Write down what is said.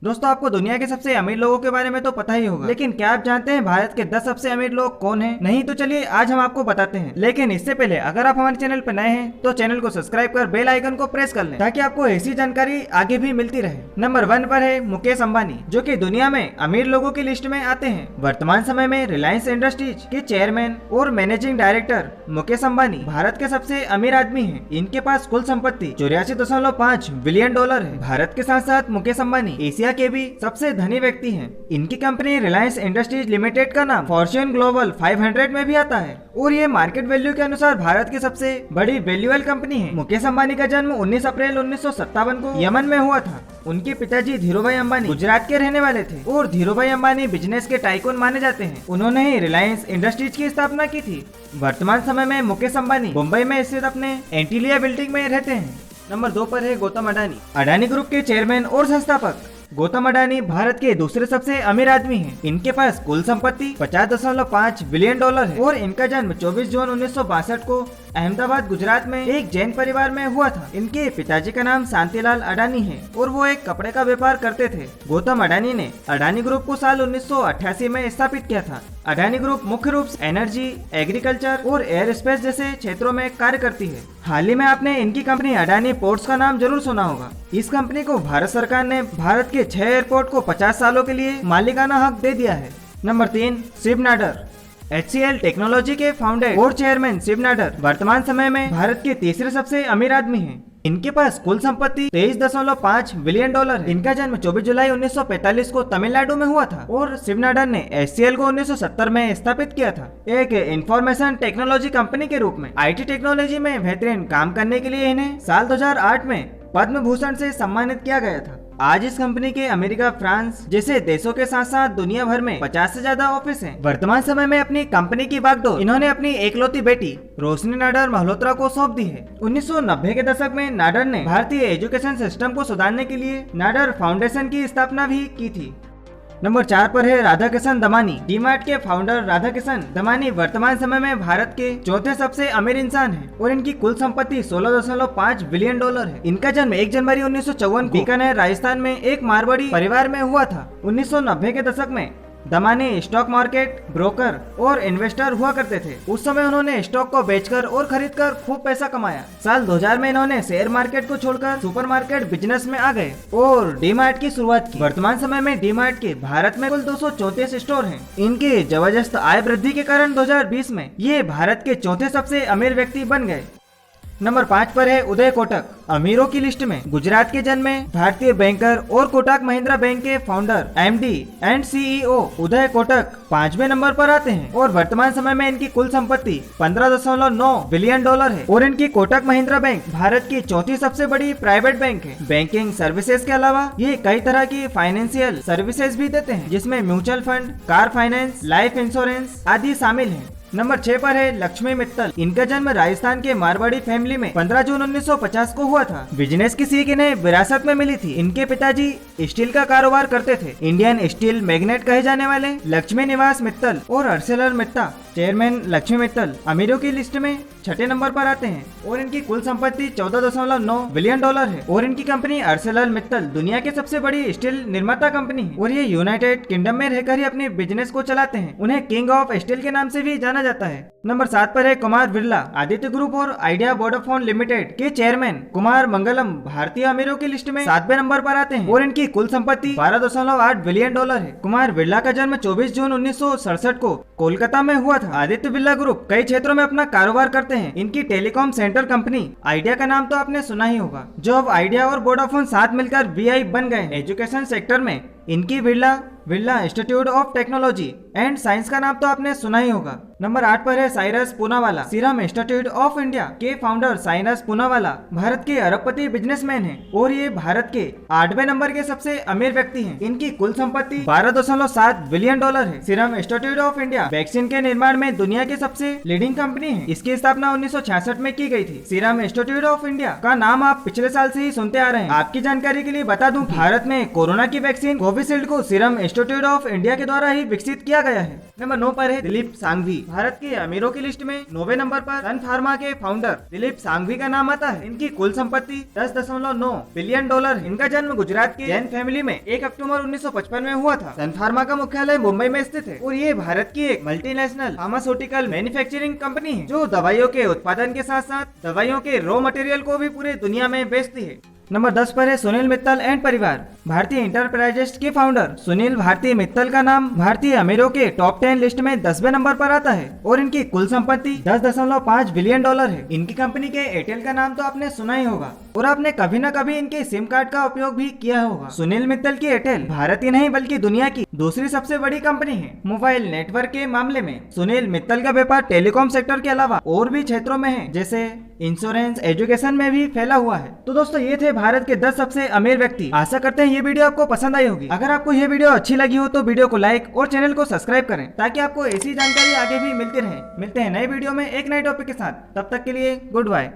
दोस्तों आपको दुनिया के सबसे अमीर लोगों के बारे में तो पता ही होगा, लेकिन क्या आप जानते हैं भारत के 10 सबसे अमीर लोग कौन हैं? नहीं तो चलिए आज हम आपको बताते हैं। लेकिन इससे पहले अगर आप हमारे चैनल पर नए हैं तो चैनल को सब्सक्राइब कर बेल आइकन को प्रेस कर लें ताकि आपको ऐसी जानकारी आगे भी मिलती रहे। नंबर 1 पर है मुकेश अंबानी, जो कि दुनिया में अमीर लोगों की लिस्ट में आते हैं। वर्तमान समय में रिलायंस इंडस्ट्रीज के चेयरमैन और मैनेजिंग डायरेक्टर मुकेश अंबानी भारत के सबसे अमीर आदमी हैं। इनके पास कुल संपत्ति 84.5 बिलियन डॉलर है। भारत के साथ साथ मुकेश अंबानी एशिया के भी सबसे धनी व्यक्ति हैं। इनकी कंपनी रिलायंस इंडस्ट्रीज लिमिटेड का नाम फॉर्च्यून ग्लोबल 500 में भी आता है और ये मार्केट वैल्यू के अनुसार भारत की सबसे बड़ी वैल्यूएबल कंपनी है। मुकेश अंबानी का जन्म 19 अप्रैल 1957 को यमन में हुआ था। उनके पिताजी धीरूभाई अंबानी गुजरात के रहने वाले थे और धीरूभाई अंबानी बिजनेस के टाइकून माने जाते हैं। उन्होंने ही रिलायंस इंडस्ट्रीज की स्थापना की थी। वर्तमान समय में मुकेश अंबानी मुंबई में स्थित अपने एंटीलिया बिल्डिंग में रहते हैं। नंबर 2 पर है गौतम अडानी। अडानी ग्रुप के चेयरमैन और संस्थापक गौतम अडानी भारत के दूसरे सबसे अमीर आदमी हैं। इनके पास कुल संपत्ति 50.5 बिलियन डॉलर है और इनका जन्म 24 जून 1962 को अहमदाबाद गुजरात में एक जैन परिवार में हुआ था। इनके पिताजी का नाम शांतिलाल अडानी है और वो एक कपड़े का व्यापार करते थे। गौतम अडानी ने अडानी ग्रुप को साल 1988 में स्थापित किया था। अडानी ग्रुप मुख्य रूप से एनर्जी, एग्रीकल्चर और एयर स्पेस जैसे क्षेत्रों में कार्य करती है। हाल ही में आपने इनकी कंपनी अडानी पोर्ट्स का नाम जरूर सुना होगा। इस कंपनी को भारत सरकार ने भारत के 6 एयरपोर्ट को 50 सालों के लिए मालिकाना हक दे दिया है। Number 3 Shiv Nadar. HCL technology के फाउंडर और चेयरमैन शिव नाडर वर्तमान समय में भारत के तीसरे सबसे अमीर आदमी हैं। इनके पास कुल संपत्ति 23.5 बिलियन डॉलर है। इनका जन्म 24 जुलाई 1945 को तमिलनाडु में हुआ था और शिव नाडर ने HCL को 1970 में स्थापित किया था, एक इंफॉर्मेशन टेक्नोलॉजी कंपनी के रूप में। IT टेक्नोलॉजी में बेहतरीन काम करने के लिए इन्हें साल 2008 में पद्म भूषण से सम्मानित किया गया था। आज इस कंपनी के अमेरिका, फ्रांस जैसे देशों के साथ साथ दुनिया भर में 50 से ज्यादा ऑफिस हैं। वर्तमान समय में अपनी कंपनी की बागडोर इन्होंने अपनी एकलौती बेटी रोशनी नाडर मल्होत्रा को सौंप दी है। 1990 के दशक में नाडर ने भारतीय एजुकेशन सिस्टम को सुधारने के लिए नाडर फाउंडेशन की स्थापना भी की थी। नंबर 4 पर है राधाकिशन दमानी। डीमार्ट के फाउंडर राधाकिशन दमानी वर्तमान समय में भारत के चौथे सबसे अमीर इंसान हैं और इनकी कुल संपत्ति 16.5 बिलियन डॉलर है। इनका जन्म 1 जनवरी 1954 को बीकानेर, राजस्थान में एक मारवाड़ी परिवार में हुआ था। 1990 के दशक में दमानी स्टॉक मार्केट ब्रोकर और इन्वेस्टर हुआ करते थे। उस समय उन्होंने स्टॉक को बेचकर और खरीदकर खूब पैसा कमाया। साल 2000 में इन्होंने शेयर मार्केट को छोड़कर सुपरमार्केट बिजनेस में आ गए और डीमार्ट की शुरुआत की। वर्तमान समय में डीमार्ट के भारत में कुल 234 स्टोर हैं। इनके जबरदस्त आय वृद्धि के कारण 2020 में ये भारत के चौथे सबसे अमीर व्यक्ति बन गए। नंबर 5 पर है उदय कोटक। अमीरों की लिस्ट में गुजरात के जन्मे भारतीय बैंकर और कोटक महिंद्रा बैंक के founder, MD and CEO Uday Kotak 5वें नंबर पर आते हैं और वर्तमान समय में इनकी कुल संपत्ति 15.9 बिलियन डॉलर है और इनकी कोटक महिंद्रा बैंक भारत की चौथी सबसे बड़ी प्राइवेट बैंक है। बैंकिंग सर्विसेज के अलावा ये कई तरह की फाइनेंशियल सर्विसेज भी देते हैं, जिसमें mutual fund, car finance, life insurance आदि शामिल है। नंबर 6 पर है लक्ष्मी मित्तल। इनका जन्म राजस्थान के मारवाड़ी फैमिली में 15 जून 1950 को हुआ था। बिजनेस की सीख इन्हें विरासत में मिली थी। इनके पिताजी स्टील का कारोबार करते थे। इंडियन स्टील मैग्नेट कहे जाने वाले लक्ष्मी निवास मित्तल और अर्सेलर मित्ता चेयरमैन लक्ष्मी मित्तल अमीरों की लिस्ट में 6ठे नंबर पर आते हैं और इनकी कुल संपत्ति 14.9 बिलियन डॉलर है और इनकी कंपनी अर्सेलर मित्तल दुनिया की सबसे बड़ी स्टील निर्माता कंपनी है और ये यूनाइटेड किंगडम में रहकर ही अपने बिजनेस को चलाते हैं। उन्हें किंग ऑफ स्टील के नाम से भी जाना जाता है। नंबर 7 पर है कुमार बिरला। आदित्य ग्रुप और आइडिया वोडाफोन लिमिटेड के चेयरमैन कुमार मंगलम भारतीय अमीरों की लिस्ट में 7वें नंबर पर आते हैं और इनकी कुल संपत्ति 12.8 बिलियन डॉलर है। कुमार बिरला का जन्म 24 जून 1967 को कोलकाता में हुआ था। आदित्य बिरला ग्रुप कई क्षेत्रों में अपना कारोबार करते हैं। इनकी टेलीकॉम सेंटर कंपनी आइडिया का नाम तो आपने सुना ही होगा, जो अब आइडिया और वोडाफोन साथ मिलकर VI बन गए। एजुकेशन सेक्टर में इनकी Birla institute of technology and science का नाम तो आपने सुना ही होगा। नंबर 8 पर है Cyrus Poonawalla. Serum institute of India के फाउंडर साइरस पूनावाला भारत के अरबपति बिजनेसमैन हैं और ये भारत के 8वें नंबर के सबसे अमीर व्यक्ति हैं। इनकी कुल संपत्ति 12.7 बिलियन डॉलर है। Serum institute of India vaccine के निर्माण में दुनिया की सबसे लीडिंग कंपनी है। इसकी स्थापना 1966 में की गई थी। सीरम इंस्टीट्यूट ऑफ इंडिया का नाम आप पिछले साल से ही सुनते आ रहे हैं। आपकी जानकारी के लिए बता दूं, भारत में कोरोना की वैक्सीन कोविशील्ड को सीरम इंस्टीट्यूट ऑफ इंडिया के द्वारा ही विकसित किया गया है। नंबर 9 पर है दिलीप सांघवी। भारत के अमीरों की लिस्ट में 9वें नंबर पर सन फार्मा के फाउंडर दिलीप सांघवी का नाम आता है। इनकी कुल संपत्ति 10.9 बिलियन डॉलर है। इनका जन्म गुजरात के जैन फैमिली में 1 अक्टूबर 1955 में हुआ था। सन फार्मा का मुख्यालय मुंबई में स्थित है और ये भारत की एक मल्टीनेशनल फार्मास्यूटिकल मैन्युफैक्चरिंग कंपनी है जो दवाइयों के उत्पादन के साथ साथ दवाइयों के रॉ मटेरियल को भी पूरे दुनिया में बेचती है। नंबर 10 पर है सुनील मित्तल एंड परिवार। भारतीय इंटरप्राइजेस के फाउंडर सुनील भारती मित्तल का नाम भारतीय अमीरों के टॉप 10 लिस्ट में 10वें नंबर पर आता है और इनकी कुल संपत्ति 10.5 बिलियन डॉलर है। इनकी कंपनी के एयरटेल का नाम तो आपने सुना ही होगा और आपने कभी न कभी इनके सिम कार्ड का उपयोग भी किया होगा। सुनील मित्तल की एयरटेल भारत ही नहीं बल्कि दुनिया की दूसरी सबसे बड़ी कंपनी है। मोबाइल नेटवर्क के मामले में सुनील मित्तल का व्यापार टेलीकॉम सेक्टर के अलावा और भी क्षेत्रों में है, जैसे इंश्योरेंस, एजुकेशन में भी फैला हुआ है। तो दोस्तों ये थे भारत के 10 सबसे अमीर व्यक्ति। आशा करते हैं ये वीडियो आपको पसंद आई होगी। अगर आपको ये वीडियो अच्छी लगी हो तो वीडियो को लाइक और चैनल को सब्सक्राइब करें ताकि आपको ऐसी जानकारी आगे भी मिलती रहे। मिलते हैं नए वीडियो में एक नए टॉपिक के साथ। तब तक के लिए गुड बाय।